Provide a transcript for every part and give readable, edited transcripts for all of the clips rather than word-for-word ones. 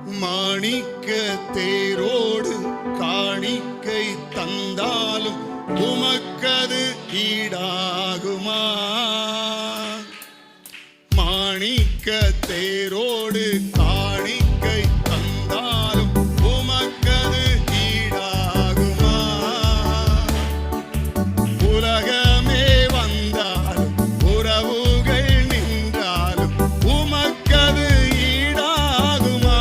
மாணிக்க தேரோடு காணிக்கை தந்தாலும் உமக்கது ஈடாகுமா? மாணிக்க தேரோடு காணிக்கை தந்தாலும் உமக்கது ஈடாகுமா? உலகமே வந்தாலும் உறவுகள் நின்றாலும் உமக்கது ஈடாகுமா?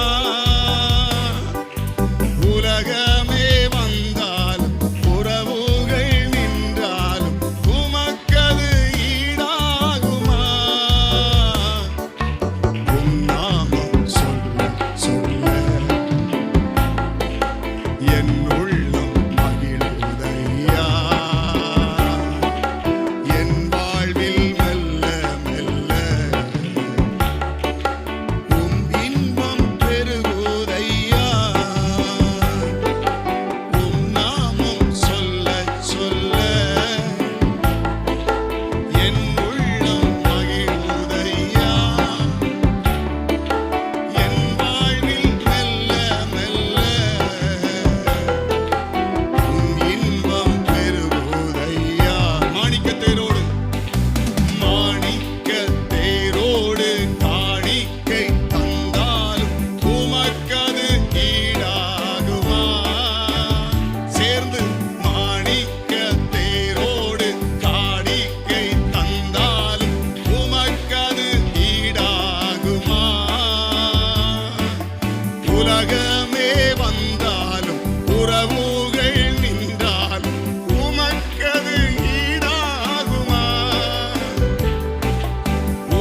உலகமே வந்தாலும் உறவுகள் நின்றாலும் உமக்கது ஈடாகுமா? உம் நாமம் சொல்ல சொல்ல என் உள்ளம் மகிழுதையா. என் வாழ்வில் மெல்ல மெல்ல உம் இன்பம் பெருகுதையா. உம் நாமம் சொல்ல சொல்ல என் உள்ளம் மகிழுதையா. என் வாழ்வில் மெல்ல மெல்ல உம் இன்பம் பெருகுதையா. மாணிக்க தேரோடு காணிக்கை தந்தாலும் உமக்கது ஈடாகுமா? சேர்ந்து மாணிக்க தேரோடு காணிக்கை தந்தாலும் உமக்கது ஈடாகுமா? உலகமே வந்தாலும் உறவுகள் நின்றாலும் உமக்கது ஈடாகுமா?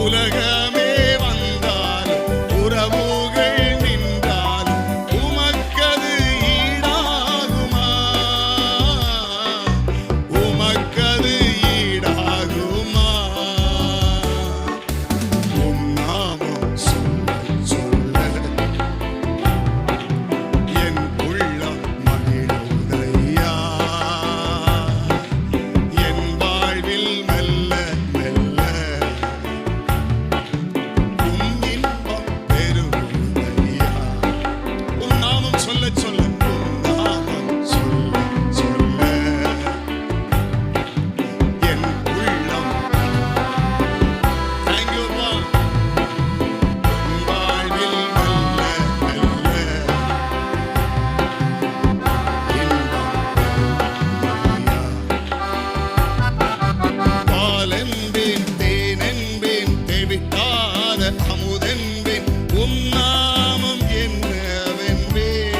உலகமே வந்தாலும் உறவுகள் நின்றாலும் உமக்கது ஈடாகுமா? உமக்கது ஈடாகுமா? உம் நாமம் சொல்ல சொல்ல என் உள்ளம் மகிழுதையா. என் வாழ்வில் மெல்ல மெல்ல உம் இன்பம் பெருகுதையா. உம் நாமம் சொல்ல சொல்ல உம் நாமம் சொல்ல சொல்ல என் உள்ளம் Thank you, Lord. உம் வாழ்வில் மெல்ல மெல்ல இன்பம் பெருகுதையா. பாலென்பேன் தேனென்பேன் தெவிட்டாத அமுதென்பேன் உம் நாமம் என்னவென்பேன்.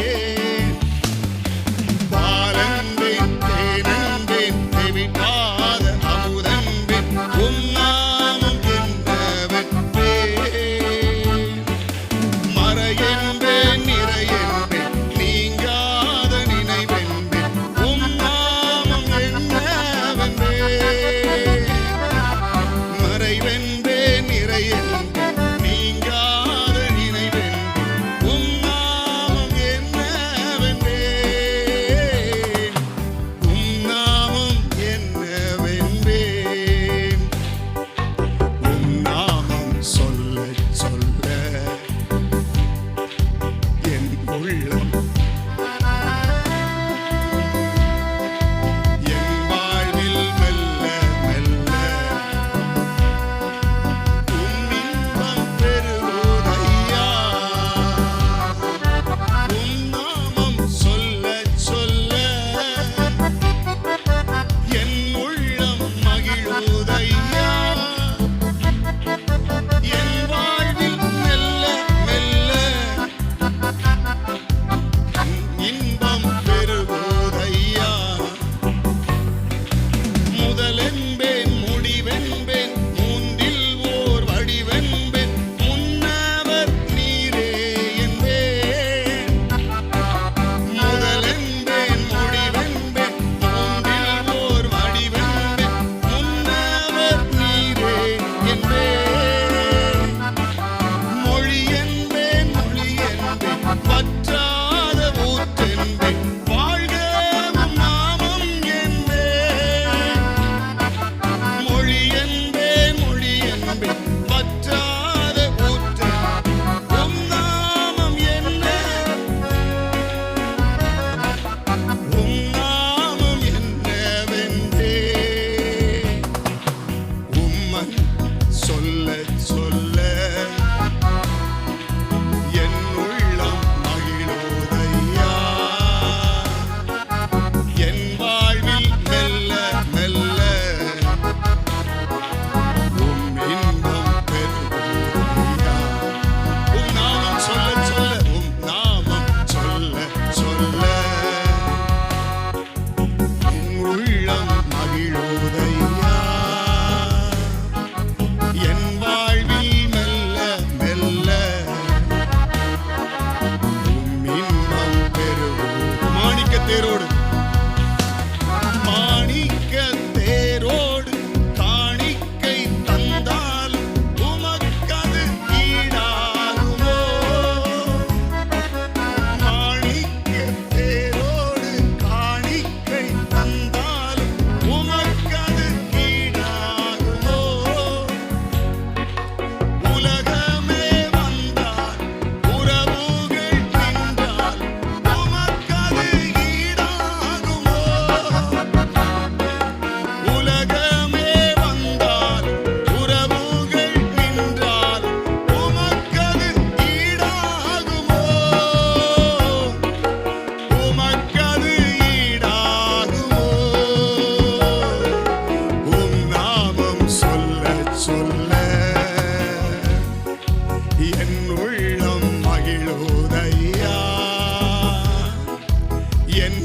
பாலென்பேன் தேனென்பேன் தெவிட்டாத அமுதென்பேன் உம் நாமம் என்னவென்பேன். மறையென்பேன் நிறையென்பேன் நீங்காத நினைவென்பேன் உம் நாமம் என்னவென்பேன். மறைவென்பேன் நிறையென்பேன் நீங்காத நினைவென்பேன் உம் நாமம் என்னவென்பேன். உம் நாமம் என்னவென்பேன். உம் நாமம் சொல்ல சொல்ல என் உள்ளம் என் வாழ்வில் மெல்ல மெல்ல உம் இன்பம் பெருகுதையா. உம் நாமம் சொல்ல சொல்ல என் உள்ளம் மகிழுதையா. என் வாழ்வில் மெல்ல மெல்ல தேரோடு மாணிக்கத் தேரோடு காணிக்கை தந்தாலும் உமக்கது ஈடாகுமோ? மாணிக்கத் தேரோடு காணிக்கை தந்தாலும் உமக்கது ஈடாகுமோ? உலகமே வந்தால் உறவுகள் நின்றால் உமக்கது ஈடாகுமோ? உலகமே வந்தால் உறவுகள் நின்றால் உமக்கது ஈடாகுமோ? உமக்கது ஈடாகுமோ? உம் நாமம் சொல்லச் சொல்ல என் உள்ளம் மகிழுதையா, என்